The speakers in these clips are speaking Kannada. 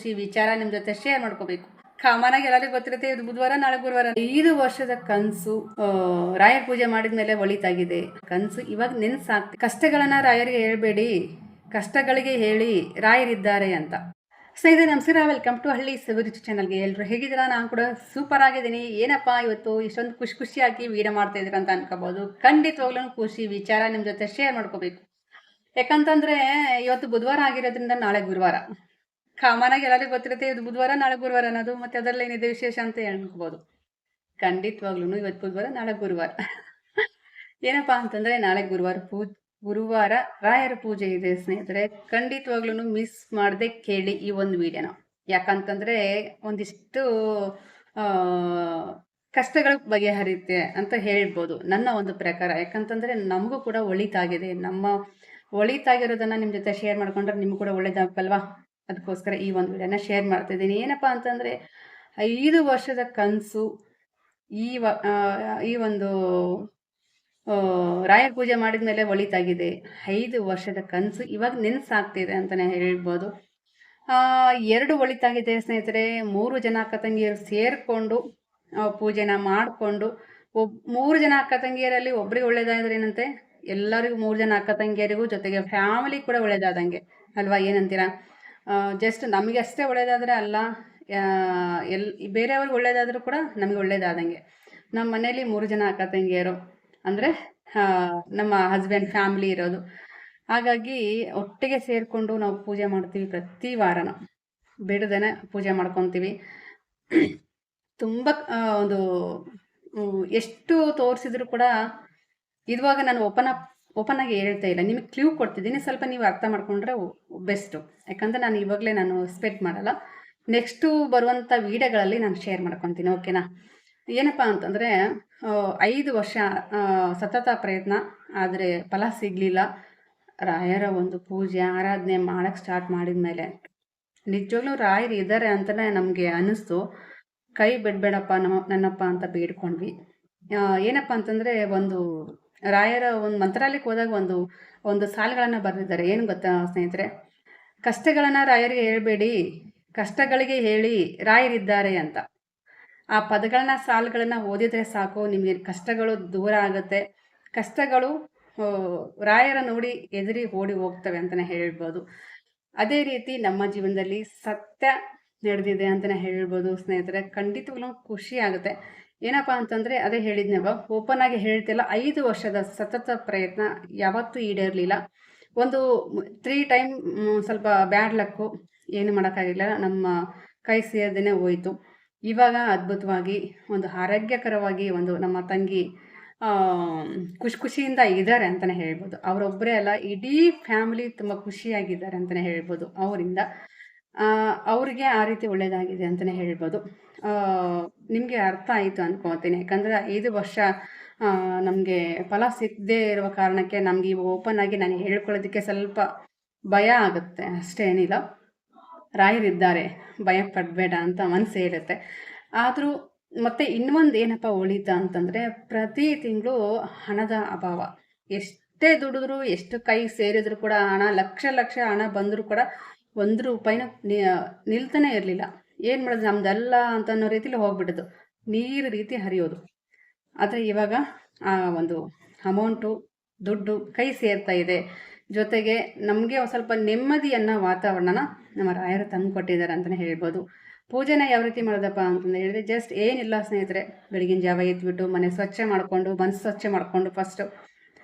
ಖುಷಿ ವಿಚಾರ ನಿಮ್ಮ ಜೊತೆ ಶೇರ್ ಮಾಡ್ಕೋಬೇಕು. ಕಾಮನ್ ಆಗಿ ಎಲ್ಲರಿಗೂ ಗೊತ್ತಿರುತ್ತೆ, ಇದು ಬುಧವಾರ ನಾಳೆ ಗುರುವಾರ. 5 ವರ್ಷದ ಕನಸು ರಾಯರ ಪೂಜೆ ಮಾಡಿದ್ಮೇಲೆ ಒಳಿತಾಗಿದೆ. ಕನಸು ಇವಾಗ ನೆನ್ಸಾಗ್ತಿ. ಕಷ್ಟಗಳನ್ನ ರಾಯರಿಗೆ ಹೇಳ್ಬೇಡಿ, ಕಷ್ಟಗಳಿಗೆ ಹೇಳಿ ರಾಯರಿದ್ದಾರೆ ಅಂತ. ಸ್ನೇಹಿತರೆ ನಮಸ್ಕಾರ, ವೆಲ್ಕಮ್ ಟು ಹಳ್ಳಿ ಸವಿರುಚಿ ಚಾನಲ್ಗೆ. ಎಲ್ಲರೂ ಹೇಗಿದ್ದೀರಾ? ನಾನು ಕೂಡ ಸೂಪರ್ ಆಗಿದ್ದೀನಿ. ಏನಪ್ಪ ಇವತ್ತು ಇಷ್ಟೊಂದು ಖುಷಿಯಾಗಿ ವೀಡಿಯೋ ಮಾಡ್ತಾ ಇದ್ದೀರಾ ಅಂತ ಅನ್ಕೋಬಹುದು. ಖಂಡಿತವಾಗ್ಲೂ ಖುಷಿ ವಿಚಾರ ನಿಮ್ಮ ಜೊತೆ ಶೇರ್ ಮಾಡ್ಕೋಬೇಕು. ಯಾಕಂತಂದ್ರೆ ಇವತ್ತು ಬುಧವಾರ ಆಗಿರೋದ್ರಿಂದ ನಾಳೆ ಗುರುವಾರ. ಕಾಮನ್ ಆಗಿ ಎಲ್ಲರಿಗೂ ಗೊತ್ತಿರುತ್ತೆ, ಇದು ಬುಧವಾರ ನಾಳೆ ಗುರುವಾರ ಅನ್ನೋದು. ಮತ್ತೆ ಅದರಲ್ಲಿ ಏನಿದೆ ವಿಶೇಷ ಅಂತ ಹೇಳ್ಬೋದು. ಖಂಡಿತವಾಗ್ಲೂ ಇವತ್ತು ಬುಧವಾರ ನಾಳೆ ಗುರುವಾರ. ಏನಪ್ಪಾ ಅಂತಂದ್ರೆ ನಾಳೆ ಗುರುವಾರ ರಾಯರ ಪೂಜೆ ಇದೆ ಸ್ನೇಹಿತರೆ. ಖಂಡಿತವಾಗ್ಲೂ ಮಿಸ್ ಮಾಡದೆ ಕೇಳಿ ಈ ಒಂದು ವಿಡಿಯೋನ. ಯಾಕಂತಂದ್ರೆ ಒಂದಿಷ್ಟು ಕಷ್ಟಗಳು ಬಗೆಹರಿಯುತ್ತೆ ಅಂತ ಹೇಳ್ಬೋದು ನನ್ನ ಒಂದು ಪ್ರಕಾರ. ಯಾಕಂತಂದ್ರೆ ನಮಗೂ ಕೂಡ ಒಳಿತಾಗಿದೆ. ನಮ್ಮ ಒಳಿತಾಗಿರೋದನ್ನ ನಿಮ್ಮ ಜೊತೆ ಶೇರ್ ಮಾಡ್ಕೊಂಡ್ರೆ ನಿಮ್ಗೂ ಕೂಡ ಒಳ್ಳೇದಾಗಲ್ವಾ? ಅದಕ್ಕೋಸ್ಕರ ಈ ಒಂದು ವಿಡಿಯೋನ ಶೇರ್ ಮಾಡ್ತಾ ಇದ್ದೀನಿ. ಏನಪ್ಪಾ ಅಂತಂದ್ರೆ 5 ವರ್ಷದ ಕನಸು ಈ ಒಂದು ರಾಯರ ಪೂಜೆ ಮಾಡಿದ್ಮೇಲೆ ಒಳಿತಾಗಿದೆ. 5 ವರ್ಷದ ಕನಸು ಇವಾಗ ನೆನ್ಸಾಗ್ತಿದೆ ಅಂತಾನೆ ಹೇಳ್ಬೋದು. 2 ಒಳಿತಾಗಿದೆ ಸ್ನೇಹಿತರೆ. 3 ಜನ ಅಕ್ಕ ತಂಗಿಯರು ಸೇರ್ಕೊಂಡು ಪೂಜೆನ ಮಾಡಿಕೊಂಡು 3 ಜನ ಅಕ್ಕ ತಂಗಿಯರಲ್ಲಿ ಒಬ್ರಿಗೆ ಒಳ್ಳೇದಾದ್ರೆ ಏನಂತೆ, ಎಲ್ಲರಿಗೂ 3 ಜನ ಅಕ್ಕ ತಂಗಿಯರಿಗೂ ಜೊತೆಗೆ ಫ್ಯಾಮಿಲಿ ಕೂಡ ಒಳ್ಳೇದಾದಂಗೆ ಅಲ್ವಾ? ಏನಂತೀರಾ? ಜಸ್ಟ್ ನಮಗೆ ಅಷ್ಟೇ ಒಳ್ಳೇದಾದ್ರೆ ಅಲ್ಲ, ಬೇರೆಯವ್ರಿಗೆ ಒಳ್ಳೇದಾದ್ರೂ ಕೂಡ ನಮಗೆ ಒಳ್ಳೇದಾದಂಗೆ. ನಮ್ಮ ಮನೇಲಿ 3 ಜನ ಅಕ್ಕ ತಂಗಿಯರು ಅಂದರೆ ನಮ್ಮ ಹಸ್ಬೆಂಡ್ ಫ್ಯಾಮಿಲಿ ಇರೋದು. ಹಾಗಾಗಿ ಒಟ್ಟಿಗೆ ಸೇರಿಕೊಂಡು ನಾವು ಪೂಜೆ ಮಾಡ್ತೀವಿ. ಪ್ರತಿ ವಾರನ ಬಿಡದೇನೆ ಪೂಜೆ ಮಾಡ್ಕೊತೀವಿ. ತುಂಬ ಒಂದು ಎಷ್ಟು ತೋರಿಸಿದ್ರು ಕೂಡ ಇದುವಾಗ ನಾನು ಓಪನ್ ಆಗಿ ಹೇಳ್ತಾ ಇಲ್ಲ, ನಿಮಗೆ ಕ್ಲೂ ಕೊಡ್ತಿದ್ದೀನಿ. ಸ್ವಲ್ಪ ನೀವು ಅರ್ಥ ಮಾಡ್ಕೊಂಡ್ರೆ ಬೆಸ್ಟು. ಯಾಕಂದರೆ ನಾನು ಇವಾಗಲೇ ನಾನು ಎಕ್ಸ್ಪೆಕ್ಟ್ ಮಾಡಲ್ಲ. ನೆಕ್ಸ್ಟು ಬರುವಂಥ ವೀಡಿಯೋಗಳಲ್ಲಿ ನಾನು ಶೇರ್ ಮಾಡ್ಕೊತೀನಿ, ಓಕೆನಾ? ಏನಪ್ಪ ಅಂತಂದರೆ 5 ವರ್ಷ ಸತತ ಪ್ರಯತ್ನ, ಆದರೆ ಫಲ ಸಿಗಲಿಲ್ಲ. ರಾಯರ ಒಂದು ಪೂಜೆ ಆರಾಧನೆ ಮಾಡೋಕ್ಕೆ ಸ್ಟಾರ್ಟ್ ಮಾಡಿದ ಮೇಲೆ ನಿಜವಾಗ್ಲೂ ರಾಯರು ಇದ್ದಾರೆ ಅಂತಲೇ ನಮಗೆ ಅನ್ನಿಸ್ತು. ಕೈ ಬಿಡಬೇಡಪ್ಪ ನನ್ನಪ್ಪ ಅಂತ ಬೇಡ್ಕೊಂಡ್ವಿ. ಏನಪ್ಪ ಅಂತಂದರೆ ಒಂದು ರಾಯರ ಒಂದು ಮಂತ್ರಾಲಯಕ್ಕೆ ಹೋದಾಗ ಒಂದು ಸಾಲುಗಳನ್ನು ಬರೆದಿದ್ದಾರೆ. ಏನು ಗೊತ್ತಾ ಸ್ನೇಹಿತರೆ? ಕಷ್ಟಗಳನ್ನು ರಾಯರಿಗೆ ಹೇಳಬೇಡಿ, ಕಷ್ಟಗಳಿಗೆ ಹೇಳಿ ರಾಯರಿದ್ದಾರೆ ಅಂತ. ಆ ಪದಗಳನ್ನ ಸಾಲುಗಳನ್ನ ಓದಿದ್ರೆ ಸಾಕು, ನಿಮಗೆ ಕಷ್ಟಗಳು ದೂರ ಆಗುತ್ತೆ. ಕಷ್ಟಗಳು ರಾಯರ ನೋಡಿ ಎದುರಿ ಓಡಿ ಹೋಗ್ತವೆ ಅಂತಲೇ ಹೇಳ್ಬೋದು. ಅದೇ ರೀತಿ ನಮ್ಮ ಜೀವನದಲ್ಲಿ ಸತ್ಯ ನಡೆದಿದೆ ಅಂತಲೇ ಹೇಳ್ಬೋದು ಸ್ನೇಹಿತರೆ. ಖಂಡಿತವಾಗ್ಲೂ ಖುಷಿ ಆಗುತ್ತೆ. ಏನಪ್ಪ ಅಂತಂದರೆ ಅದೇ ಹೇಳಿದ್ನವ, ಓಪನ್ ಆಗಿ ಹೇಳ್ತಿಲ್ಲ. 5 ವರ್ಷದ ಸತತ ಪ್ರಯತ್ನ ಯಾವತ್ತೂ ಈಡೇರಲಿಲ್ಲ. ಒಂದು 3 ಟೈಮ್ ಸ್ವಲ್ಪ ಬ್ಯಾಡ್ ಲಕ್ಕು, ಏನು ಮಾಡೋಕ್ಕಾಗಿಲ್ಲ, ನಮ್ಮ ಕೈ ಸೇರದೇ ಹೋಯಿತು. ಇವಾಗ ಅದ್ಭುತವಾಗಿ ಒಂದು ಆರೋಗ್ಯಕರವಾಗಿ ಒಂದು ನಮ್ಮ ತಂಗಿ ಖುಷಿಯಿಂದ ಇದ್ದಾರೆ ಅಂತಲೇ ಹೇಳ್ಬೋದು. ಅವರೊಬ್ಬರೇ ಅಲ್ಲ, ಇಡೀ ಫ್ಯಾಮಿಲಿ ತುಂಬ ಖುಷಿಯಾಗಿದ್ದಾರೆ ಅಂತಲೇ ಹೇಳ್ಬೋದು. ಅವ್ರಿಗೆ ಆ ರೀತಿ ಒಳ್ಳೆಯದಾಗಿದೆ ಅಂತಲೇ ಹೇಳ್ಬೋದು. ನಿಮಗೆ ಅರ್ಥ ಆಯಿತು ಅಂದ್ಕೊತೀನಿ. ಯಾಕಂದರೆ 5 ವರ್ಷ ನಮಗೆ ಫಲ ಸಿಗದೇ ಇರುವ ಕಾರಣಕ್ಕೆ ನಮಗೆ ಇವಾಗ ಓಪನ್ ಆಗಿ ನಾನು ಹೇಳ್ಕೊಳ್ಳೋದಕ್ಕೆ ಸ್ವಲ್ಪ ಭಯ ಆಗುತ್ತೆ, ಅಷ್ಟೇನಿಲ್ಲ. ರಾಯರಿದ್ದಾರೆ, ಭಯ ಪಡಬೇಡ ಅಂತ ಮನಸ್ಸು ಹೇಳುತ್ತೆ. ಆದರೂ ಮತ್ತೆ ಇನ್ನೊಂದು ಏನಪ್ಪ ಒಳಿತಾ ಅಂತಂದರೆ, ಪ್ರತಿ ತಿಂಗಳು ಹಣದ ಅಭಾವ. ಎಷ್ಟೇ ದುಡಿದ್ರು, ಎಷ್ಟು ಕೈ ಸೇರಿದ್ರು ಕೂಡ ಹಣ ಲಕ್ಷ ಹಣ ಬಂದರೂ ಕೂಡ 1 ರೂಪಾಯಿನ ನಿಲ್ತಾನೆ ಇರಲಿಲ್ಲ. ಏನು ಮಾಡೋದು, ನಮ್ದಲ್ಲ ಅಂತ ಅನ್ನೋ ರೀತಿಲಿ ಹೋಗ್ಬಿಡೋದು, ನೀರು ರೀತಿ ಹರಿಯೋದು. ಆದರೆ ಇವಾಗ ಆ ಒಂದು ಅಮೌಂಟು ದುಡ್ಡು ಕೈ ಸೇರ್ತಾ ಇದೆ. ಜೊತೆಗೆ ನಮಗೆ ಸ್ವಲ್ಪ ನೆಮ್ಮದಿಯನ್ನು ವಾತಾವರಣನ ನಮ್ಮ ರಾಯರು ತಂದು ಕೊಟ್ಟಿದ್ದಾರೆ ಅಂತಲೇ ಹೇಳ್ಬೋದು. ಪೂಜೆನ ಯಾವ ರೀತಿ ಮಾಡೋದಪ್ಪ ಅಂತಂದು ಹೇಳಿದ್ರೆ, ಜಸ್ಟ್ ಏನಿಲ್ಲ ಸ್ನೇಹಿತರೆ, ಬೆಳಗಿನ ಜಾವ ಎದ್ಬಿಟ್ಟು ಮನಸ್ಸು ಸ್ವಚ್ಛ ಮಾಡಿಕೊಂಡು ಫಸ್ಟು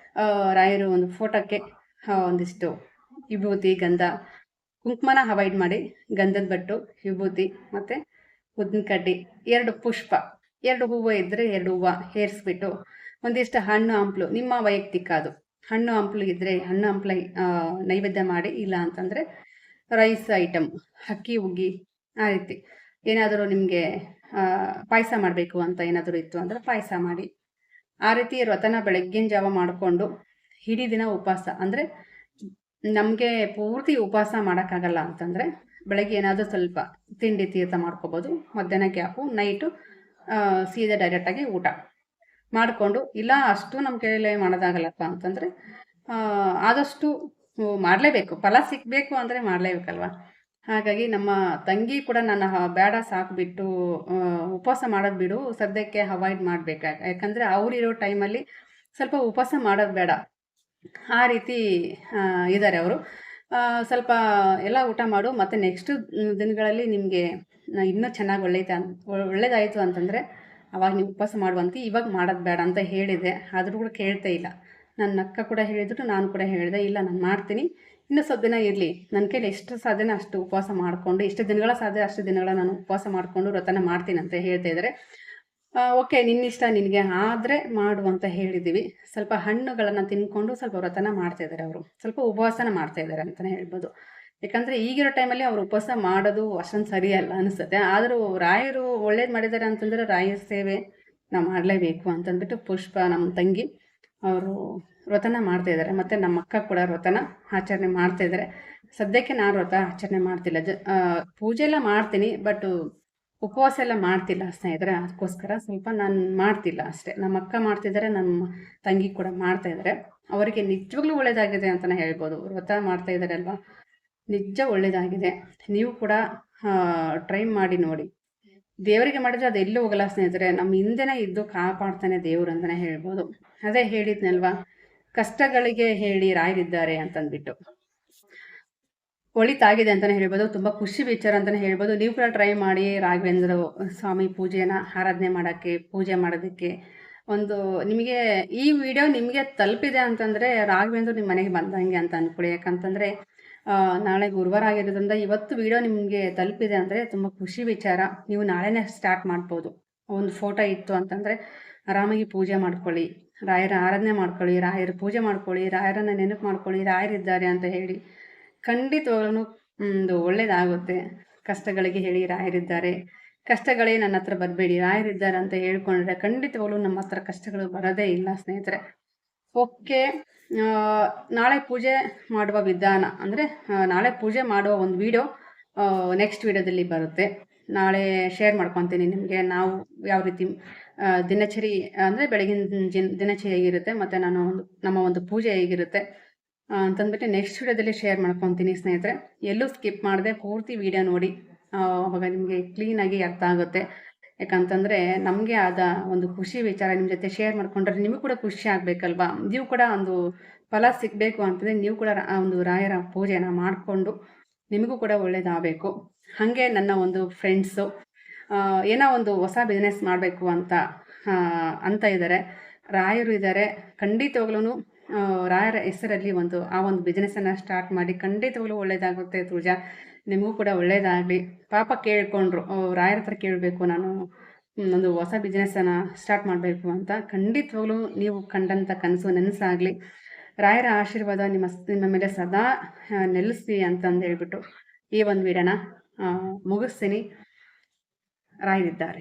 ರಾಯರು ಒಂದು ಫೋಟೋಕ್ಕೆ ಒಂದಿಷ್ಟು ವಿಭೂತಿ, ಗಂಧ, ಕುಂಕುಮನ ಅವಾಯ್ಡ್ ಮಾಡಿ, ಗಂಧದ ಬಟ್ಟು, ವಿಭೂತಿ ಮತ್ತು ಉದ್ದಿನ ಕಡ್ಡಿ, 2 ಪುಷ್ಪ, 2 ಹೂವು ಇದ್ದರೆ 2 ಹೂವು ಹೇರಿಸ್ಬಿಟ್ಟು, ಒಂದಿಷ್ಟು ಹಣ್ಣು ಹಂಪಲು, ನಿಮ್ಮ ವೈಯಕ್ತಿಕ ಅದು ಹಣ್ಣು ಹಂಪಲು ಇದ್ದರೆ ಹಣ್ಣು ಹಂಪಲ ನೈವೇದ್ಯ ಮಾಡಿ. ಇಲ್ಲ ಅಂತಂದರೆ ರೈಸ್ ಐಟಮ್, ಅಕ್ಕಿ ಹುಗ್ಗಿ, ಆ ರೀತಿ ಏನಾದರೂ ನಿಮಗೆ ಪಾಯಸ ಮಾಡಬೇಕು ಅಂತ ಏನಾದರೂ ಇತ್ತು ಅಂದರೆ ಪಾಯಸ ಮಾಡಿ. ಆ ರೀತಿ ವ್ರತನ ಬೆಳಗ್ಗಿನ ಜಾವ ಮಾಡಿಕೊಂಡು ಇಡೀ ದಿನ ಉಪವಾಸ, ಅಂದರೆ ನಮಗೆ ಪೂರ್ತಿ ಉಪವಾಸ ಮಾಡೋಕ್ಕಾಗಲ್ಲ ಅಂತಂದರೆ ಬೆಳಗ್ಗೆ ಏನಾದರೂ ಸ್ವಲ್ಪ ತಿಂಡಿ ತೀರ್ಥ ಮಾಡ್ಕೋಬೋದು. ಮಧ್ಯಾಹ್ನ ಗ್ಯಾಪು, ನೈಟು ಸೀದಾ ಡೈರೆಕ್ಟಾಗಿ ಊಟ ಮಾಡಿಕೊಂಡು. ಇಲ್ಲ ಅಷ್ಟು ನಮ್ಮ ಕೈಯಲ್ಲೇ ಮಾಡೋದಾಗಲ್ಲಪ್ಪ ಅಂತಂದರೆ ಆದಷ್ಟು ಮಾಡಲೇಬೇಕು, ಫಲ ಸಿಗಬೇಕು ಅಂದರೆ ಮಾಡಲೇಬೇಕಲ್ವ? ಹಾಗಾಗಿ ನಮ್ಮ ತಂಗಿ ಕೂಡ ನನ್ನ ಬೇಡ ಸಾಕು ಬಿಟ್ಟು ಉಪವಾಸ ಮಾಡೋದು ಬಿಡು, ಸದ್ಯಕ್ಕೆ ಅವಾಯ್ಡ್ ಮಾಡಬೇಕಾಗ, ಯಾಕಂದರೆ ಅವರಿರೋ ಟೈಮಲ್ಲಿ ಸ್ವಲ್ಪ ಉಪವಾಸ ಮಾಡೋದು ಬೇಡ, ಆ ರೀತಿ ಇದ್ದಾರೆ ಅವರು. ಸ್ವಲ್ಪ ಎಲ್ಲ ಊಟ ಮಾಡು, ಮತ್ತು ನೆಕ್ಸ್ಟ್ ದಿನಗಳಲ್ಲಿ ನಿಮಗೆ ಇನ್ನೂ ಚೆನ್ನಾಗಿ ಒಳ್ಳೇದಾಯಿತು ಅಂತಂದರೆ ಅವಾಗ ನೀವು ಉಪವಾಸ ಮಾಡುವಂತೆ, ಇವಾಗ ಮಾಡೋದು ಬೇಡ ಅಂತ ಹೇಳಿದೆ. ಆದರೂ ಕೂಡ ಕೇಳ್ತಾ ಇಲ್ಲ. ನನ್ನ ಅಕ್ಕ ಕೂಡ ಹೇಳಿದ್ರು, ನಾನು ಕೂಡ ಹೇಳಿದೆ, ಇಲ್ಲ ನಾನು ಮಾಡ್ತೀನಿ, ಇನ್ನೂ ಸ್ವಲ್ಪ ದಿನ ಇರಲಿ, ನನ್ನ ಕೈಲಿ ಎಷ್ಟು ಸಾಧ್ಯನೋ ಅಷ್ಟು ಉಪವಾಸ ಮಾಡಿಕೊಂಡು, ಎಷ್ಟು ದಿನಗಳ ಸಾಧ್ಯ ಅಷ್ಟು ದಿನಗಳ ನಾನು ಉಪವಾಸ ಮಾಡಿಕೊಂಡು ವ್ರತನ ಮಾಡ್ತೀನಿ ಅಂತ ಹೇಳ್ತಾ ಇದ್ದಾರೆ. ಓಕೆ, ನಿನ್ನಿಷ್ಟ, ನಿನಗೆ ಆದರೆ ಮಾಡು ಅಂತ ಹೇಳಿದ್ದೀವಿ. ಸ್ವಲ್ಪ ಹಣ್ಣುಗಳನ್ನು ತಿನ್ಕೊಂಡು ಸ್ವಲ್ಪ ವ್ರತನ ಮಾಡ್ತಾಯಿದ್ದಾರೆ ಅವರು, ಸ್ವಲ್ಪ ಉಪವಾಸನ ಮಾಡ್ತಾಯಿದ್ದಾರೆ ಅಂತಲೇ ಹೇಳ್ಬೋದು. ಯಾಕಂದರೆ ಈಗಿರೋ ಟೈಮಲ್ಲಿ ಅವರು ಉಪವಾಸ ಮಾಡೋದು ಅಷ್ಟೊಂದು ಸರಿಯಲ್ಲ ಅನಿಸುತ್ತೆ. ಆದರೂ ರಾಯರು ಒಳ್ಳೇದು ಮಾಡಿದ್ದಾರೆ ಅಂತಂದರೆ ರಾಯರ ಸೇವೆ ನಾವು ಮಾಡಲೇಬೇಕು ಅಂತಂದ್ಬಿಟ್ಟು ಪುಷ್ಪ ನಮ್ಮ ತಂಗಿ ಅವರು ವ್ರತನ ಮಾಡ್ತಾಯಿದ್ದಾರೆ. ಮತ್ತು ನಮ್ಮ ಅಕ್ಕ ಕೂಡ ವ್ರತನ ಆಚರಣೆ ಮಾಡ್ತಾಯಿದ್ದಾರೆ. ಸದ್ಯಕ್ಕೆ ನಾನು ವ್ರತ ಆಚರಣೆ ಮಾಡ್ತಿಲ್ಲ, ಪೂಜೆ ಎಲ್ಲ ಮಾಡ್ತೀನಿ, ಬಟ್ ಉಪವಾಸ ಎಲ್ಲ ಮಾಡ್ತಿಲ್ಲ ಸ್ನೇಹಿತರೆ. ಅದಕ್ಕೋಸ್ಕರ ಸ್ವಲ್ಪ ನಾನು ಮಾಡ್ತಿಲ್ಲ ಅಷ್ಟೇ. ನಮ್ಮ ಅಕ್ಕ ಮಾಡ್ತಿದ್ದಾರೆ, ನಮ್ಮ ತಂಗಿ ಕೂಡ ಮಾಡ್ತಾಯಿದ್ದಾರೆ. ಅವರಿಗೆ ನಿಜವಾಗ್ಲೂ ಒಳ್ಳೆಯದಾಗಿದೆ ಅಂತಲೇ ಹೇಳ್ಬೋದು. ವ್ರತ ಮಾಡ್ತಾಯಿದ್ದಾರೆ ಅಲ್ವಾ, ನಿಜ ಒಳ್ಳೆಯದಾಗಿದೆ. ನೀವು ಕೂಡ ಟ್ರೈ ಮಾಡಿ ನೋಡಿ. ದೇವರಿಗೆ ಮಾಡಿದರೆ ಅದು ಎಲ್ಲೂ ಹೋಗಲ್ಲ ಸ್ನೇಹಿತರೆ, ನಮ್ಮ ಹಿಂದೆನೇ ಇದ್ದು ಕಾಪಾಡ್ತಾನೆ ದೇವರು ಅಂತಲೇ ಹೇಳ್ಬೋದು. ಅದೇ ಹೇಳಿದ್ನಲ್ವಾ, ಕಷ್ಟಗಳಿಗೆ ಹೇಳಿ ರಾಯರಿದ್ದಾರೆ ಅಂತಂದ್ಬಿಟ್ಟು. ಒಳಿತಾಗಿದೆ ಅಂತಲೇ ಹೇಳ್ಬೋದು. ತುಂಬ ಖುಷಿ ವಿಚಾರ ಅಂತಲೇ ಹೇಳ್ಬೋದು. ನೀವು ಕೂಡ ಟ್ರೈ ಮಾಡಿ ರಾಘವೇಂದ್ರ ಸ್ವಾಮಿ ಪೂಜೆನ ಆರಾಧನೆ ಮಾಡೋಕ್ಕೆ, ಪೂಜೆ ಮಾಡೋದಕ್ಕೆ. ಒಂದು ನಿಮಗೆ ಈ ವಿಡಿಯೋ ನಿಮಗೆ ತಲುಪಿದೆ ಅಂತಂದರೆ ರಾಘವೇಂದ್ರ ನಿಮ್ಮ ಮನೆಗೆ ಬಂದಂಗೆ ಅಂತ ಅಂದ್ಕೊಳ್ಳಿ. ಯಾಕಂತಂದರೆ ನಾಳೆ ಗುರುವಾರ ಆಗಿರೋದ್ರಿಂದ ಇವತ್ತು ವಿಡಿಯೋ ನಿಮಗೆ ತಲುಪಿದೆ ಅಂದರೆ ತುಂಬ ಖುಷಿ ವಿಚಾರ. ನೀವು ನಾಳೆನೇ ಸ್ಟಾರ್ಟ್ ಮಾಡ್ಬೋದು. ಒಂದು ಫೋಟೋ ಇತ್ತು ಅಂತಂದರೆ ಆರಾಮಾಗಿ ಪೂಜೆ ಮಾಡ್ಕೊಳ್ಳಿ, ರಾಯರ ಆರಾಧನೆ ಮಾಡ್ಕೊಳ್ಳಿ, ರಾಯರ ಪೂಜೆ ಮಾಡ್ಕೊಳ್ಳಿ, ರಾಯರನ್ನು ನೆನಪು ಮಾಡ್ಕೊಳ್ಳಿ, ರಾಯರಿದ್ದಾರೆ ಅಂತ ಹೇಳಿ. ಖಂಡಿತವಾಗ್ಲೂ ಒಂದು ಒಳ್ಳೆಯದಾಗುತ್ತೆ. ಕಷ್ಟಗಳಿಗೆ ಹೇಳಿ ರಾಯರಿದ್ದಾರೆ, ಕಷ್ಟಗಳೇ ನನ್ನ ಹತ್ರ ಬರಬೇಡಿ, ರಾಯರಿದ್ದಾರೆ ಅಂತ ಹೇಳ್ಕೊಂಡ್ರೆ ಖಂಡಿತವಾಗ್ಲೂ ನಮ್ಮ ಹತ್ರ ಕಷ್ಟಗಳು ಬರೋದೇ ಇಲ್ಲ ಸ್ನೇಹಿತರೆ. ಓಕೆ, ನಾಳೆ ಪೂಜೆ ಮಾಡುವ ವಿಧಾನ ಅಂದರೆ ನಾಳೆ ಪೂಜೆ ಮಾಡುವ ಒಂದು ವಿಡಿಯೋ ನೆಕ್ಸ್ಟ್ ವಿಡಿಯೋದಲ್ಲಿ ಬರುತ್ತೆ. ನಾಳೆ ಶೇರ್ ಮಾಡ್ಕೊತೀನಿ ನಿಮಗೆ, ನಾವು ಯಾವ ರೀತಿ ದಿನಚರಿ ಅಂದರೆ ಬೆಳಗಿನ ದಿನಚರಿ ಹೇಗಿರುತ್ತೆ, ಮತ್ತು ನಮ್ಮ ಒಂದು ಪೂಜೆ ಹೇಗಿರುತ್ತೆ ಅಂತಂದ್ಬಿಟ್ಟು ನೆಕ್ಸ್ಟ್ ವಿಡಿಯೋದಲ್ಲಿ ಶೇರ್ ಮಾಡ್ಕೊತೀನಿ ಸ್ನೇಹಿತರೆ. ಎಲ್ಲೂ ಸ್ಕಿಪ್ ಮಾಡದೆ ಪೂರ್ತಿ ವಿಡಿಯೋ ನೋಡಿ, ಅವಾಗ ನಿಮಗೆ ಕ್ಲೀನಾಗಿ ಅರ್ಥ ಆಗುತ್ತೆ. ಯಾಕಂತಂದರೆ ನಮಗೆ ಆದ ಒಂದು ಖುಷಿ ವಿಚಾರ ನಿಮ್ಮ ಜೊತೆ ಶೇರ್ ಮಾಡ್ಕೊಂಡ್ರೆ ನಿಮಗೂ ಕೂಡ ಖುಷಿ ಆಗಬೇಕಲ್ವಾ. ನೀವು ಕೂಡ ಒಂದು ಫಲ ಸಿಗಬೇಕು ಅಂತಂದರೆ ನೀವು ಕೂಡ ಒಂದು ರಾಯರ ಪೂಜೆನ ಮಾಡಿಕೊಂಡು ನಿಮಗೂ ಕೂಡ ಒಳ್ಳೇದಾಗಬೇಕು. ಹಾಗೆ ನನ್ನ ಒಂದು ಫ್ರೆಂಡ್ಸು ಏನೋ ಒಂದು ಹೊಸ ಬಿಸ್ನೆಸ್ ಮಾಡಬೇಕು ಅಂತ ಇದ್ದಾರೆ, ರಾಯರು ಇದ್ದಾರೆ. ಖಂಡಿತವಾಗ್ಲೂ ರಾಯರ ಹೆಸರಲ್ಲಿ ಆ ಒಂದು ಬಿಸ್ನೆಸ್ಸನ್ನು ಸ್ಟಾರ್ಟ್ ಮಾಡಿ, ಖಂಡಿತವಾಗ್ಲೂ ಒಳ್ಳೆಯದಾಗುತ್ತೆ. ತುಜಾ, ನಿಮಗೂ ಕೂಡ ಒಳ್ಳೆಯದಾಗಲಿ. ಪಾಪ ಕೇಳಿಕೊಂಡ್ರು, ರಾಯರ ಹತ್ರ ಕೇಳಬೇಕು, ನಾನು ಒಂದು ಹೊಸ ಬಿಸ್ನೆಸ್ಸನ್ನು ಸ್ಟಾರ್ಟ್ ಮಾಡಬೇಕು ಅಂತ. ಖಂಡಿತವಾಗ್ಲೂ ನೀವು ಕಂಡಂಥ ಕನಸು ನನಸಾಗಲಿ, ರಾಯರ ಆಶೀರ್ವಾದ ನಿಮ್ಮ ಮೇಲೆ ಸದಾ ನೆಲೆಸಲಿ ಅಂತಂದು ಹೇಳ್ಬಿಟ್ಟು ಈ ಒಂದು ವಿಡಿಯೋನ ಮುಗಿಸ್ತೀನಿ. ರಾಯರಿದ್ದಾರೆ.